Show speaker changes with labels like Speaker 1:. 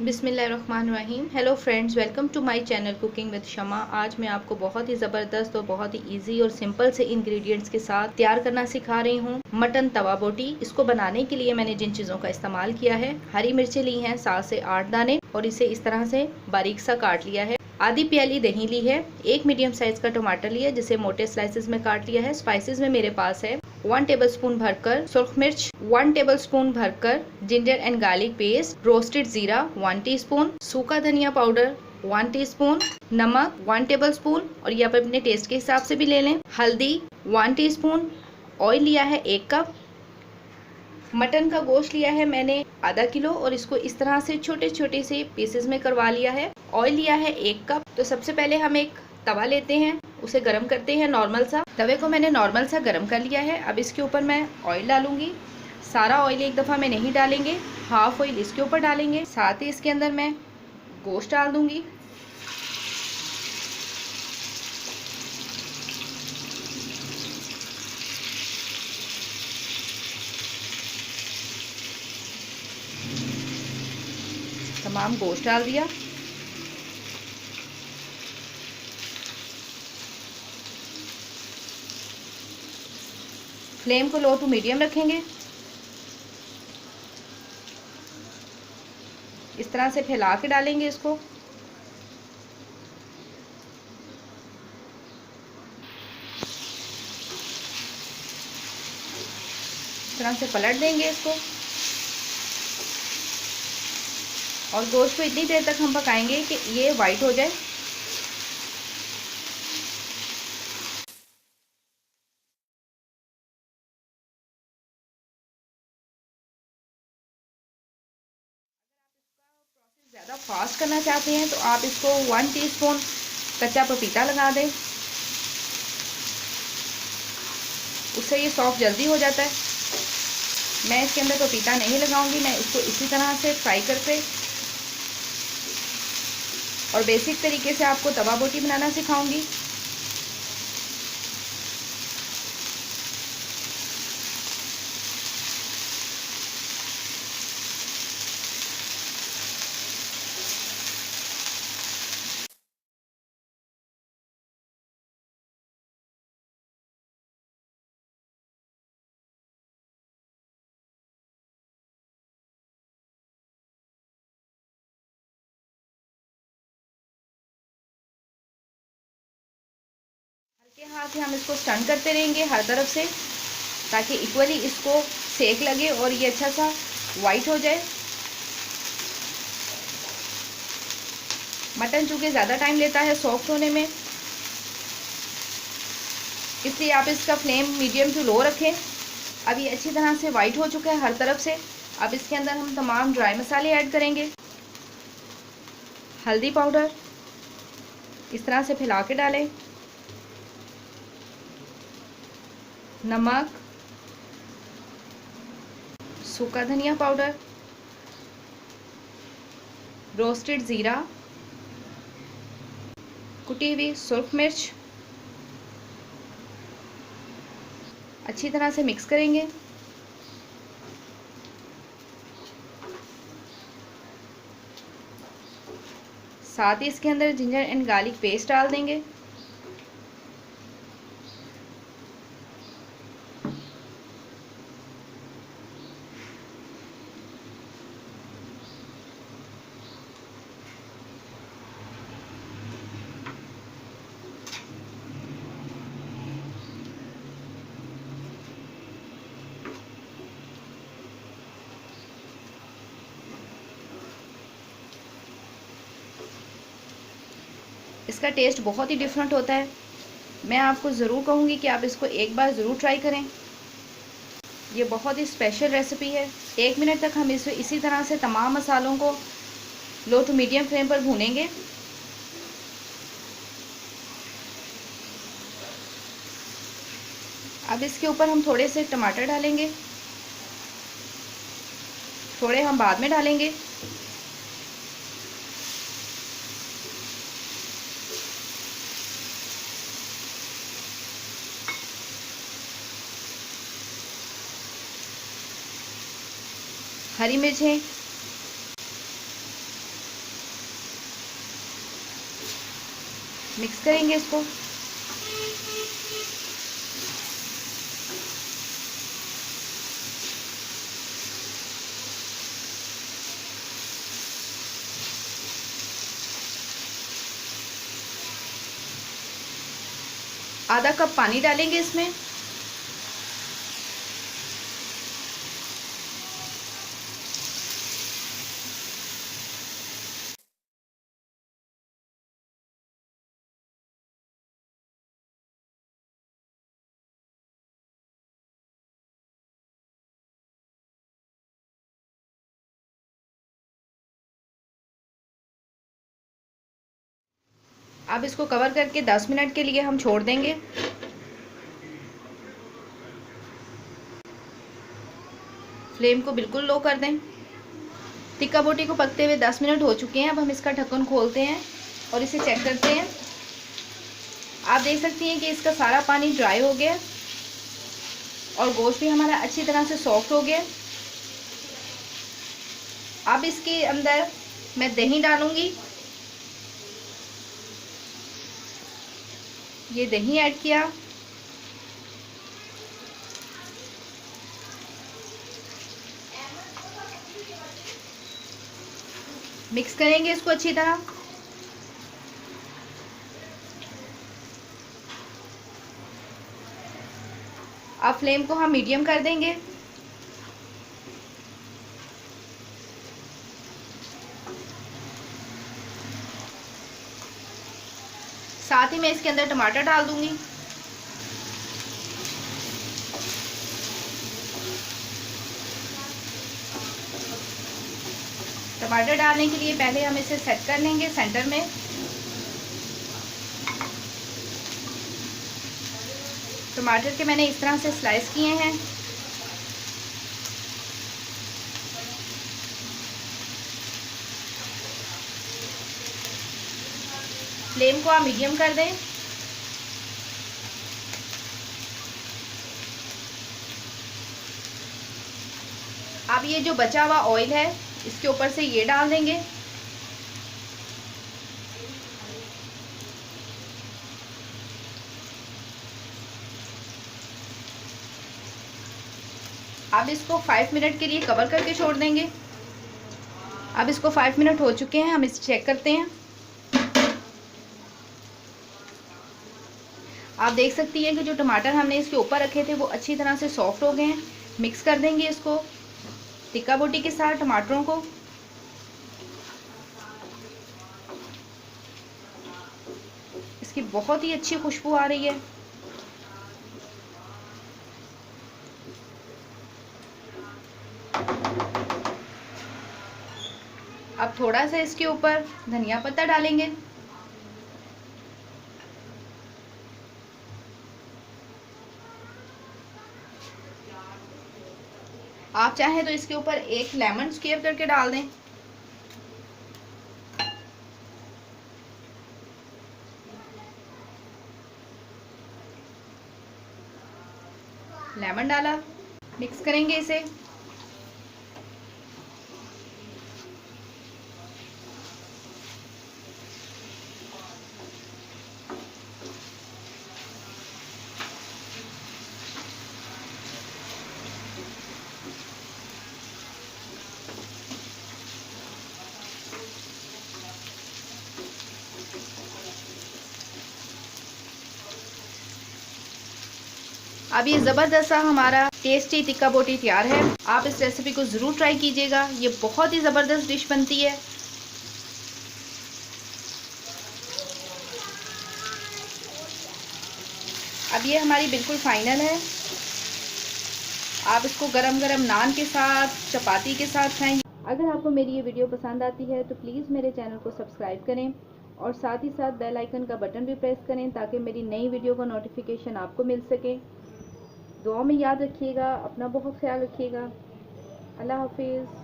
Speaker 1: बिस्मिल्लाहिर्रहमानिर्रहीम। Hello friends, welcome to my channel cooking with Shama. आज मैं आपको बहुत ही ज़बरदस्त और बहुत ही इजी और सिंपल से इंग्रेडिएंट्स के साथ तैयार करना सिखा रही हूँ मटन तवा बोटी। इसको बनाने के लिए मैंने जिन चीज़ों का इस्तेमाल किया है, हरी मिर्चें ली हैं 7 से 8 दाने और इसे इस तरह से बारीक सा काट लिया है। आधी प्याली दही ली है, एक मीडियम साइज का टमाटर लिया जिसे मोटे स्लाइसेस में काट लिया है। स्पाइसेस में मेरे पास है 1 टेबलस्पून भरकर सुर्ख मिर्च, 1 टेबलस्पून भरकर ginger and garlic paste, roasted जीरा 1 टीस्पून, सूखा धनिया पाउडर 1 टीस्पून, नमक 1 टेबलस्पून और ये आप अपने टेस्ट के हिसाब से भी ले लें, हल्दी 1 टीस्पून, ऑयल लिया है 1 कप, मटन का गोश्त लिया है मैंने आधा किलो और इसको इस तरह से छोटे छोटे से पीसेस में करवा लिया है। ऑयल लिया है 1 कप। तो सबसे पहले हम एक तवा लेते हैं, उसे गरम करते हैं नॉर्मल सा। तवे को मैंने नॉर्मल सा गरम कर लिया है। अब इसके ऊपर मैं ऑयल डालूंगी। सारा ऑयल एक दफ़ा में नहीं डालेंगे, हाफ ऑयल इसके ऊपर डालेंगे। साथ ही इसके अंदर मैं गोश्त डाल दूंगी। तमाम गोश्त डाल दिया। फ्लेम को लो टू मीडियम रखेंगे। इस तरह से फैला के डालेंगे इसको। इस तरह से पलट देंगे इसको और गोश्त को इतनी देर तक हम पकाएंगे कि ये वाइट हो जाए। ज़्यादा फास्ट करना चाहते हैं तो आप इसको 1 टीस्पून कच्चा पपीता लगा दें, उससे ये सॉफ्ट जल्दी हो जाता है। मैं इसके अंदर पपीता नहीं लगाऊंगी, मैं इसको इसी तरह से फ्राई करके और बेसिक तरीके से आपको तवा बोटी बनाना सिखाऊंगी। हल्के हाथ से हम इसको स्टर्न करते रहेंगे हर तरफ से, ताकि इक्वली इसको सेक लगे और ये अच्छा सा वाइट हो जाए। मटन चूँकि ज़्यादा टाइम लेता है सॉफ्ट होने में, इसलिए आप इसका फ्लेम मीडियम टू लो रखें। अब ये अच्छी तरह से वाइट हो चुका है हर तरफ से। अब इसके अंदर हम तमाम ड्राई मसाले ऐड करेंगे। हल्दी पाउडर इस तरह से फैला के डालें, नमक, सूखा धनिया पाउडर, रोस्टेड ज़ीरा, कुटी हुई सुर्ख मिर्च। अच्छी तरह से मिक्स करेंगे। साथ ही इसके अंदर जिंजर एंड गार्लिक पेस्ट डाल देंगे। इसका टेस्ट बहुत ही डिफरेंट होता है। मैं आपको ज़रूर कहूँगी कि आप इसको एक बार ज़रूर ट्राई करें। ये बहुत ही स्पेशल रेसिपी है। 1 मिनट तक हम इसी तरह से तमाम मसालों को लो टू मीडियम फ्लेम पर भूनेंगे। अब इसके ऊपर हम थोड़े से टमाटर डालेंगे, थोड़े हम बाद में डालेंगे। हरी मिर्चें मिक्स करेंगे इसको। आधा कप पानी डालेंगे इसमें। अब इसको कवर करके 10 मिनट के लिए हम छोड़ देंगे। फ्लेम को बिल्कुल लो कर दें। टिक्का बोटी को पकते हुए 10 मिनट हो चुके हैं। अब हम इसका ढक्कन खोलते हैं और इसे चेक करते हैं। आप देख सकती हैं कि इसका सारा पानी ड्राई हो गया और गोश्त भी हमारा अच्छी तरह से सॉफ्ट हो गया। अब इसके अंदर मैं दही डालूंगी। ये दही ऐड किया। मिक्स करेंगे इसको अच्छी तरह। अब फ्लेम को हम मीडियम कर देंगे। साथ ही मैं इसके अंदर टमाटर डाल दूंगी। टमाटर डालने के लिए पहले हम इसे सेट कर लेंगे सेंटर में। टमाटर के मैंने इस तरह से स्लाइस किए हैं। फ्लेम को आप मीडियम कर दें। अब ये जो बचा हुआ ऑयल है इसके ऊपर से ये डाल देंगे। अब इसको 5 मिनट के लिए कवर करके छोड़ देंगे। अब इसको 5 मिनट हो चुके हैं। हम इसे चेक करते हैं। आप देख सकती हैं कि जो टमाटर हमने इसके ऊपर रखे थे वो अच्छी तरह से सॉफ्ट हो गए हैं। मिक्स कर देंगे इसको टिक्का बोटी के साथ टमाटरों को। इसकी बहुत ही अच्छी खुशबू आ रही है। अब थोड़ा सा इसके ऊपर धनिया पत्ता डालेंगे। आप चाहें तो इसके ऊपर एक लेमन स्क्वेयर करके डाल दें। लेमन डाला। मिक्स करेंगे इसे। अब ये ज़बरदस्त सा हमारा टेस्टी टिक्का बोटी तैयार है। आप इस रेसिपी को ज़रूर ट्राई कीजिएगा। ये बहुत ही ज़बरदस्त डिश बनती है। अब ये हमारी बिल्कुल फाइनल है। आप इसको गरम गरम नान के साथ, चपाती के साथ खाएं। अगर आपको मेरी ये वीडियो पसंद आती है तो प्लीज़ मेरे चैनल को सब्सक्राइब करें और साथ ही साथ बेल आइकन का बटन भी प्रेस करें ताकि मेरी नई वीडियो का नोटिफिकेशन आपको मिल सके। दुआ में याद रखिएगा। अपना बहुत ख्याल रखिएगा। अल्लाह हाफिज़।